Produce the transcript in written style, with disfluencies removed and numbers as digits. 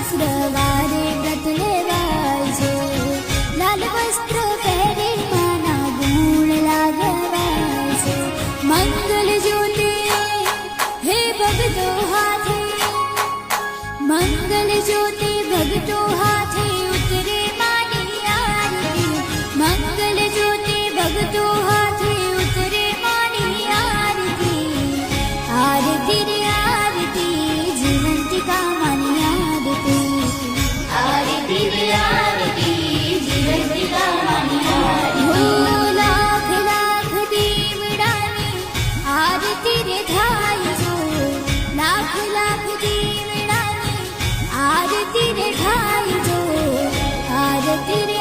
શુક્રવારે વ્રત લેવાય છે, લાલ વસ્ત્ર પહેરે માના ગુણ લાગવાય છે, મંગલ જ્યોતિ હે ભગતો હાથે, મંગલ જ્યોતિ ભગતો હાથે ઉતરે માની આરતી, મંગલ જ્યોતિ ભગતો હાથે ઉતરે માની આરતી, આરતી રે આરતી જીવંતિકા માની આરતી, આરતી રે આરતી જીવંતિકા માની આરતી. હો લાખ લાખ દીવડાની આરતી રે થાય જો, લાખ લાખ દીવડાની આરતી રે થાય જો, આરતી રે